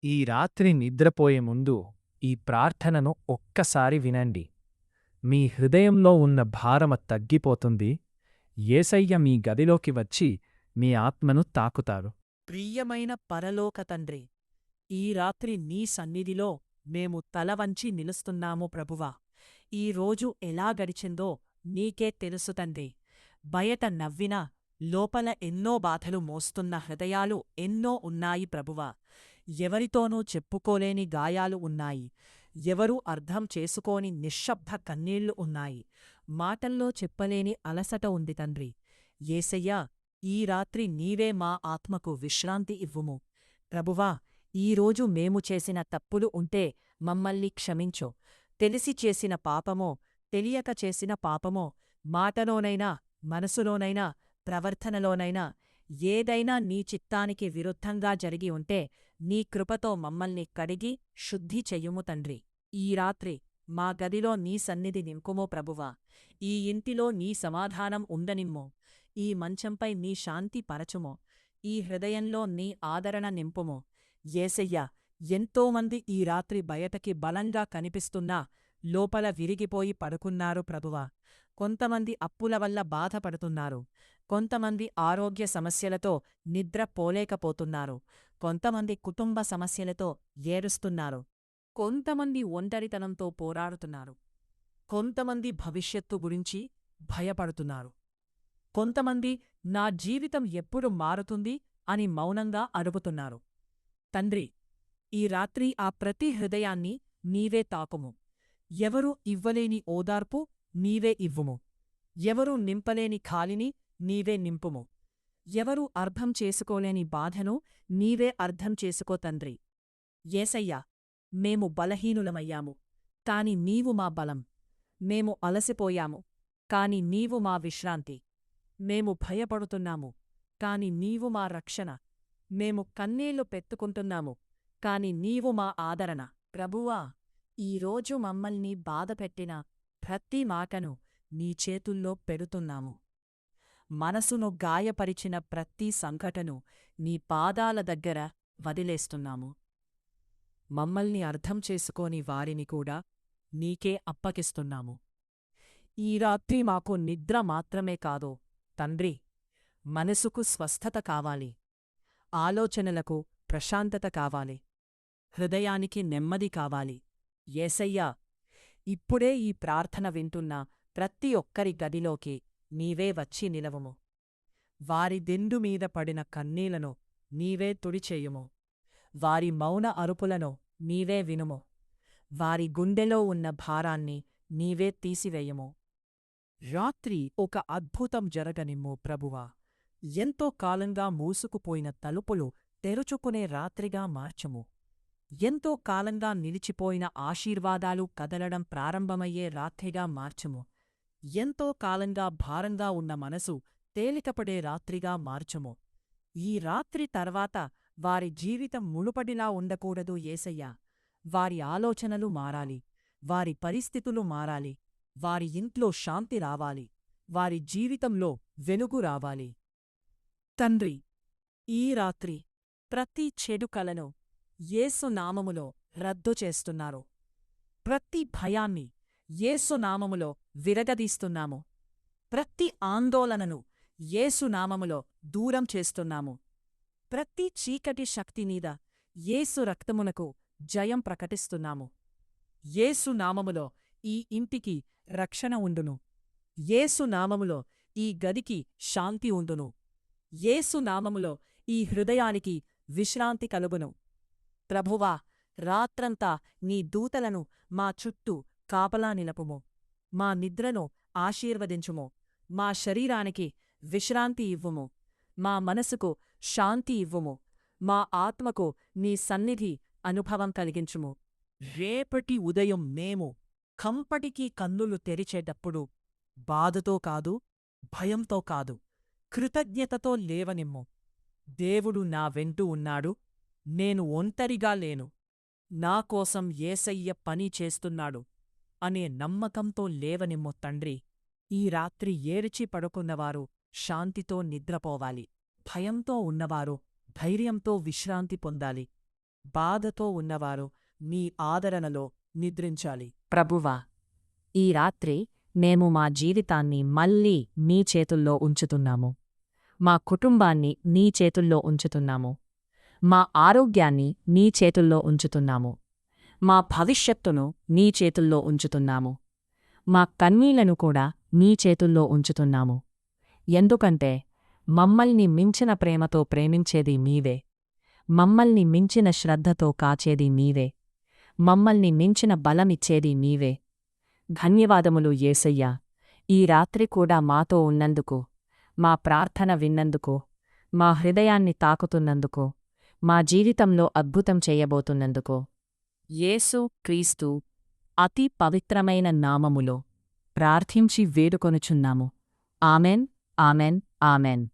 ఈ రాత్రి నిద్రపోయే ముందు ఈ ప్రార్థనను ఒక్కసారి వినండి. మీ హృదయంలో ఉన్న భారమ తగ్గిపోతుంది. యేసయ్య మీ గదిలోకి వచ్చి మీ ఆత్మను తాకుతారు. ప్రియమైన పరలోక తండ్రి, ఈ రాత్రి నీ సన్నిధిలో మేము తలవంచి నిలుస్తున్నాము ప్రభువా. ఈ రోజు ఎలా గడిచిందో నీకే తెలుసు తండ్రి. బయట నవ్వినా లోపల ఎన్నో బాధలు మోస్తున్న హృదయాలు ఎన్నో ఉన్నాయి ప్రభువా. ఎవరితోనూ చెప్పుకోలేని గాయాలు ఉన్నాయి. ఎవరూ అర్థం చేసుకోని నిశ్శబ్ద కన్నీళ్లు ఉన్నాయి. మాటల్లో చెప్పలేని అలసట ఉంది తండ్రి. యేసయ్యా, ఈ రాత్రి నీవే మా ఆత్మకు విశ్రాంతి ఇవ్వుము. ప్రభువా, ఈరోజు మేము చేసిన తప్పులు ఉంటే మమ్మల్ని క్షమించు. తెలిసి చేసిన పాపమో, తెలియక చేసిన పాపమో, మాటలోనైనా, మనసులోనైనా, ప్రవర్తనలోనైనా ఏదైనా నీ చిత్తానికి విరుద్ధంగా జరిగి ఉంటే నీ కృపతో మమ్మల్ని కడిగి శుద్ధి చెయ్యుము తండ్రి. ఈ రాత్రి మా గదిలో నీ సన్నిధి నింపుమో ప్రభువా. ఈ ఇంటిలో నీ సమాధానం ఉండనిమ్ము. ఈ మంచంపై నీ శాంతి పరచుమో. ఈ హృదయంలో నీ ఆదరణ నింపుమో. యేసయ్యా, ఎంతోమంది ఈ రాత్రి బయటకి బలంగా కనిపిస్తున్నా లోపల విరిగిపోయి పడుకున్నారు ప్రభువా. కొంతమంది అప్పుల వల్ల బాధపడుతున్నారు. కొంతమంది ఆరోగ్య సమస్యలతో నిద్ర పోలేకపోతున్నారు. కొంతమంది కుటుంబ సమస్యలతో ఏడుస్తున్నారు. కొంతమంది ఒంటరితనంతో పోరాడుతున్నారు. కొంతమంది భవిష్యత్తు గురించి భయపడుతున్నారు. కొంతమంది నా జీవితం ఎప్పుడు మారుతుంది అని మౌనంగా అడుగుతున్నారు. తండ్రి, ఈ రాత్రి ఆ ప్రతి హృదయాన్ని నీవే తాకుము. ఎవరూ ఇవ్వలేని ఓదార్పు నీవే ఇవ్వుము. ఎవరూ నింపలేని ఖాళిని నీవే నింపుము. ఎవరూ అర్థం చేసుకోలేని బాధను నీవే అర్థం చేసుకో తండ్రి. యేసయ్యా, మేము బలహీనులమయ్యాము, కాని నీవు మా బలం. మేము అలసిపోయాము, కాని నీవు మా విశ్రాంతి. మేము భయపడుతున్నాము, కాని నీవు మా రక్షణ. మేము కన్నీళ్లు పెట్టుకుంటున్నాము, కాని నీవు మా ఆదరణ. ప్రభువా, ఈరోజు మమ్మల్ని బాధపెట్టిన ప్రతి మాటను నీ చేతుల్లో పెడుతున్నాము. మనసును గాయపరిచిన ప్రతి సంఘటను నీ పాదాల దగ్గర వదిలేస్తున్నాము. మమ్మల్ని అర్థం చేసుకోని వారిని కూడా నీకే అప్పగిస్తున్నాము. ఈ రాత్రి మాకు నిద్ర మాత్రమే కాదు తండ్రి, మనసుకు స్వస్థత కావాలి. ఆలోచనలకు ప్రశాంతత కావాలి. హృదయానికి నెమ్మది కావాలి. యేసయ్యా, ఇప్పుడే ఈ ప్రార్థన వింటున్న ప్రతి ఒక్కరి గదిలోకి నీవే వచ్చి నిలవుము. వారి దిండుమీద పడిన కన్నీలను నీవే తుడిచేయుము. వారి మౌన అరుపులను నీవే వినుము. వారి గుండెలో ఉన్న భారాన్ని నీవే తీసివేయుము. రాత్రి ఒక అద్భుతం జరగనిమ్ము ప్రభువా. ఎంతో కాలంగా మూసుకుపోయిన తలుపులు తెరుచుకునే రాత్రిగా మార్చుము. ఎంతో కాలంగా నిలిచిపోయిన ఆశీర్వాదాలు కదలడం ప్రారంభమయ్యే రాత్రిగా మార్చుము. ఎంతో కాలంగా భారంగా ఉన్న మనసు తేలికపడే రాత్రిగా మార్చుము. ఈ రాత్రి తర్వాత వారి జీవితం మునుపటిలా ఉండకూడదు యేసయ్యా. వారి ఆలోచనలు మారాలి. వారి పరిస్థితులు మారాలి. వారి ఇంట్లో శాంతి రావాలి. వారి జీవితంలో వెలుగు రావాలి. తండ్రి, ఈ రాత్రి ప్రతి చెడు కలను యేసు నామములో రద్దు చేస్తున్నారు. ప్రతి భయాన్ని యేసు నామములో విరగదీస్తున్నాము. ప్రతి ఆందోళనను యేసు నామములో దూరం చేస్తున్నాము. ప్రతి చీకటి శక్తిమీద యేసు రక్తమునకు జయం ప్రకటిస్తున్నాము. యేసు నామములో ఈ ఇంటికి రక్షణ ఉండును. యేసు నామములో ఈ గదికి శాంతి ఉండును. యేసు నామములో ఈ హృదయానికి విశ్రాంతి కలుగును. ప్రభువా, రాత్రంతా నీ దూతలను మా చుట్టూ కాపలా నిలపుము. మా నిద్రను ఆశీర్వదించుము. మా శరీరానికి విశ్రాంతి ఇవ్వుము. మా మనసుకు శాంతి ఇవ్వుము. మా ఆత్మకు నీ సన్నిధి అనుభవం కలిగించుము. రేపటి ఉదయం మేము కంపటికి కన్నులు తెరిచేటప్పుడు బాధతో కాదు, భయంతో కాదు, కృతజ్ఞతతో లేవనిమ్ము. దేవుడు నా వెంటూ ఉన్నాడు. నేను ఒంటరిగా లేను. నాకోసం యేసయ్య పని చేస్తున్నాడు అనే నమ్మకంతో లేవనిమ్ము తండ్రి. ఈ రాత్రి ఏరిచి పడుకున్నవారు శాంతితో నిద్రపోవాలి. భయంతో ఉన్నవారు ధైర్యంతో విశ్రాంతి పొందాలి. బాధతో ఉన్నవారు నీ ఆదరణలో నిద్రించాలి. ప్రభువా, ఈ రాత్రి మేము మా జీవితాన్ని మళ్ళీ నీ చేతుల్లో ఉంచుతున్నాము. మా కుటుంబాన్ని నీ చేతుల్లో ఉంచుతున్నాము. మా ఆరోగ్యాన్ని నీ చేతుల్లో ఉంచుతున్నాము. మా భవిష్యత్తును నీ చేతుల్లో ఉంచుతున్నాము. మా కన్నీళ్లను కూడా నీ చేతుల్లో ఉంచుతున్నాము. ఎందుకంటే మమ్మల్ని మించిన ప్రేమతో ప్రేమించేది మీవే. మమ్మల్ని మించిన శ్రద్ధతో కాచేది మీవే. మమ్మల్ని మించిన బలమిచ్చేది మీవే. ధన్యవాదములు యేసయ్యా, ఈ రాత్రి కూడా మాతో ఉన్నందుకు, మా ప్రార్థన విన్నందుకు, మా హృదయాన్ని తాకుతున్నందుకు, మా జీవితంలో అద్భుతం చేయబోతున్నందుకు. యేసు క్రీస్తు అతి పవిత్రమైన నామములో ప్రార్థించి వేడుకొనుచున్నాము. Amen, amen, amen.